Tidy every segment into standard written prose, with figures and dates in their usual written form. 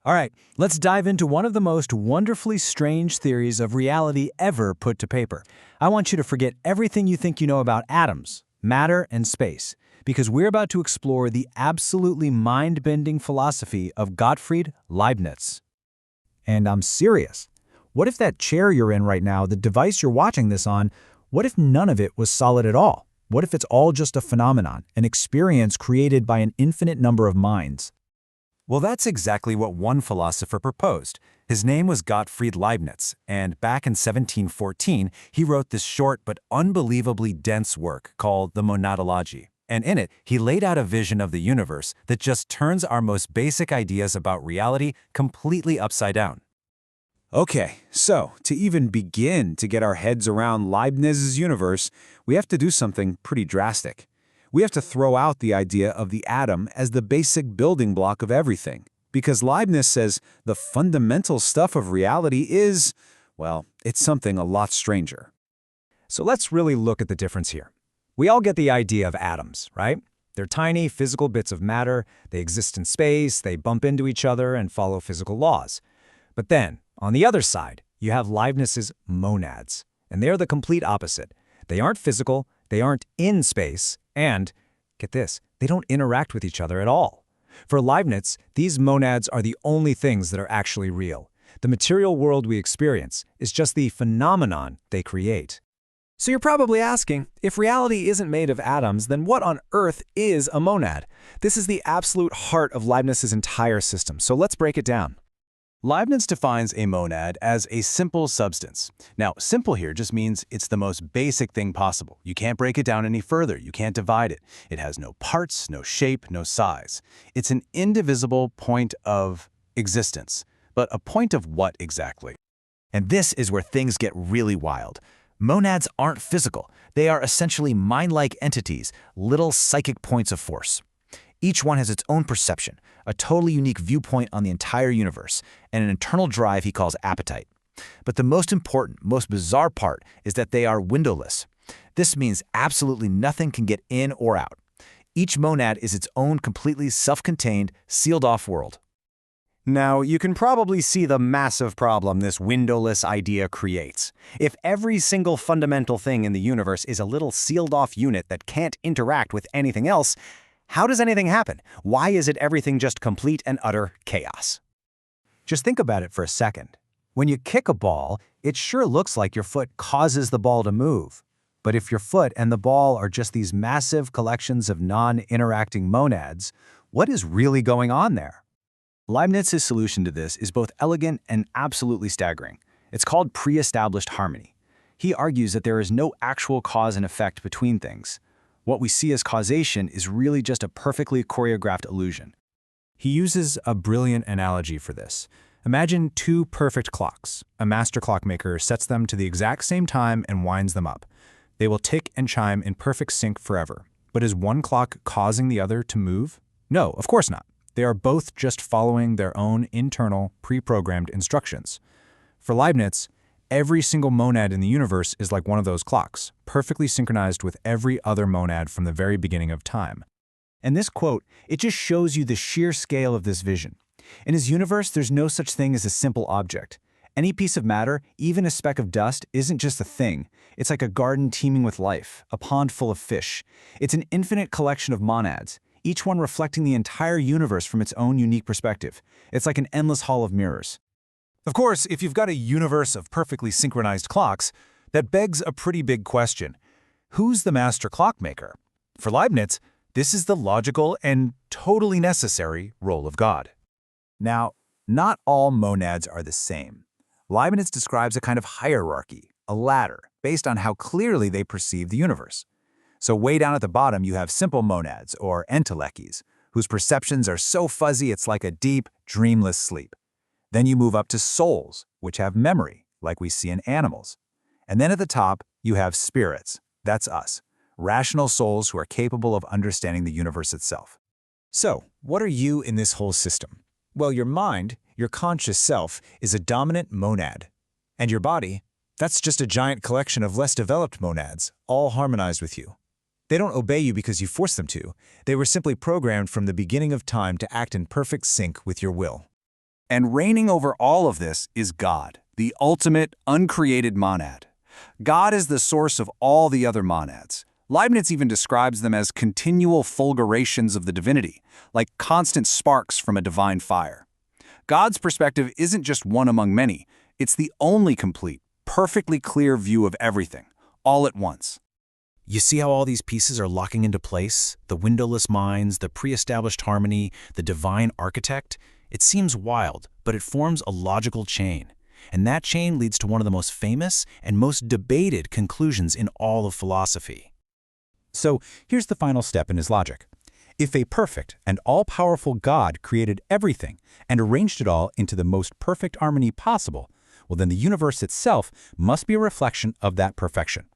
All right, let's dive into one of the most wonderfully strange theories of reality ever put to paper. I want you to forget everything you think you know about atoms, matter, and space, because we're about to explore the absolutely mind-bending philosophy of Gottfried Leibniz. And I'm serious. What if that chair you're in right now, the device you're watching this on, what if none of it was solid at all? What if it's all just a phenomenon, an experience created by an infinite number of minds? Well, that's exactly what one philosopher proposed. His name was Gottfried Leibniz, and back in 1714, he wrote this short but unbelievably dense work called the Monadology. And in it, he laid out a vision of the universe that just turns our most basic ideas about reality completely upside down. Okay, so to even begin to get our heads around Leibniz's universe, we have to do something pretty drastic. We have to throw out the idea of the atom as the basic building block of everything, because Leibniz says the fundamental stuff of reality is, well, it's something a lot stranger. So let's really look at the difference here. We all get the idea of atoms, right? They're tiny physical bits of matter, they exist in space, they bump into each other and follow physical laws. But then, on the other side, you have Leibniz's monads, and they're the complete opposite. They aren't physical, they aren't in space, and, get this, they don't interact with each other at all. For Leibniz, these monads are the only things that are actually real. The material world we experience is just the phenomenon they create. So you're probably asking, if reality isn't made of atoms, then what on earth is a monad? This is the absolute heart of Leibniz's entire system, so let's break it down. Leibniz defines a monad as a simple substance. Now, simple here just means it's the most basic thing possible. You can't break it down any further. You can't divide it. It has no parts, no shape, no size. It's an indivisible point of existence. But a point of what exactly? And this is where things get really wild. Monads aren't physical. They are essentially mind-like entities, little psychic points of force. Each one has its own perception, a totally unique viewpoint on the entire universe, and an internal drive he calls appetite. But the most important, most bizarre part is that they are windowless. This means absolutely nothing can get in or out. Each monad is its own completely self-contained, sealed-off world. Now, you can probably see the massive problem this windowless idea creates. If every single fundamental thing in the universe is a little sealed-off unit that can't interact with anything else, how does anything happen? Why is it everything just complete and utter chaos? Just think about it for a second. When you kick a ball, it sure looks like your foot causes the ball to move. But if your foot and the ball are just these massive collections of non-interacting monads, what is really going on there? Leibniz's solution to this is both elegant and absolutely staggering. It's called pre-established harmony. He argues that there is no actual cause and effect between things. What we see as causation is really just a perfectly choreographed illusion. He uses a brilliant analogy for this. Imagine two perfect clocks. A master clockmaker sets them to the exact same time and winds them up. They will tick and chime in perfect sync forever. But is one clock causing the other to move? No, of course not. They are both just following their own internal, pre-programmed instructions. For Leibniz, every single monad in the universe is like one of those clocks, perfectly synchronized with every other monad from the very beginning of time. And this quote, it just shows you the sheer scale of this vision. In his universe, there's no such thing as a simple object. Any piece of matter, even a speck of dust, isn't just a thing. It's like a garden teeming with life, a pond full of fish. It's an infinite collection of monads, each one reflecting the entire universe from its own unique perspective. It's like an endless hall of mirrors. Of course, if you've got a universe of perfectly synchronized clocks, that begs a pretty big question. Who's the master clockmaker? For Leibniz, this is the logical and totally necessary role of God. Now, not all monads are the same. Leibniz describes a kind of hierarchy, a ladder, based on how clearly they perceive the universe. So way down at the bottom, you have simple monads, or entelechis, whose perceptions are so fuzzy it's like a deep, dreamless sleep. Then you move up to souls, which have memory, like we see in animals. And then at the top, you have spirits, that's us, rational souls who are capable of understanding the universe itself. So, what are you in this whole system? Well, your mind, your conscious self, is a dominant monad. And your body, that's just a giant collection of less developed monads, all harmonized with you. They don't obey you because you force them to. They were simply programmed from the beginning of time to act in perfect sync with your will. And reigning over all of this is God, the ultimate, uncreated monad. God is the source of all the other monads. Leibniz even describes them as continual fulgurations of the divinity, like constant sparks from a divine fire. God's perspective isn't just one among many, it's the only complete, perfectly clear view of everything, all at once. You see how all these pieces are locking into place? The windowless minds, the pre-established harmony, the divine architect? It seems wild, but it forms a logical chain. And that chain leads to one of the most famous and most debated conclusions in all of philosophy. So here's the final step in his logic. If a perfect and all-powerful God created everything and arranged it all into the most perfect harmony possible, well, then the universe itself must be a reflection of that perfection.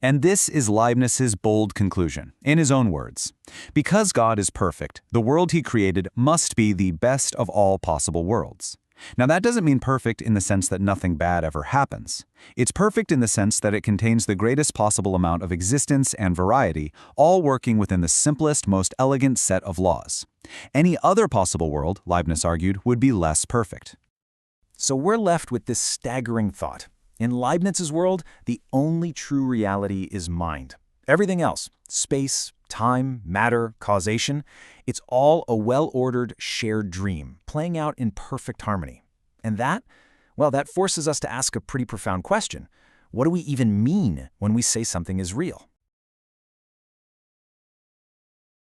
And this is Leibniz's bold conclusion, in his own words. Because God is perfect, the world he created must be the best of all possible worlds. Now, that doesn't mean perfect in the sense that nothing bad ever happens. It's perfect in the sense that it contains the greatest possible amount of existence and variety, all working within the simplest, most elegant set of laws. Any other possible world, Leibniz argued, would be less perfect. So we're left with this staggering thought. In Leibniz's world, the only true reality is mind. Everything else, space, time, matter, causation, it's all a well-ordered, shared dream, playing out in perfect harmony. And that, well, that forces us to ask a pretty profound question. What do we even mean when we say something is real?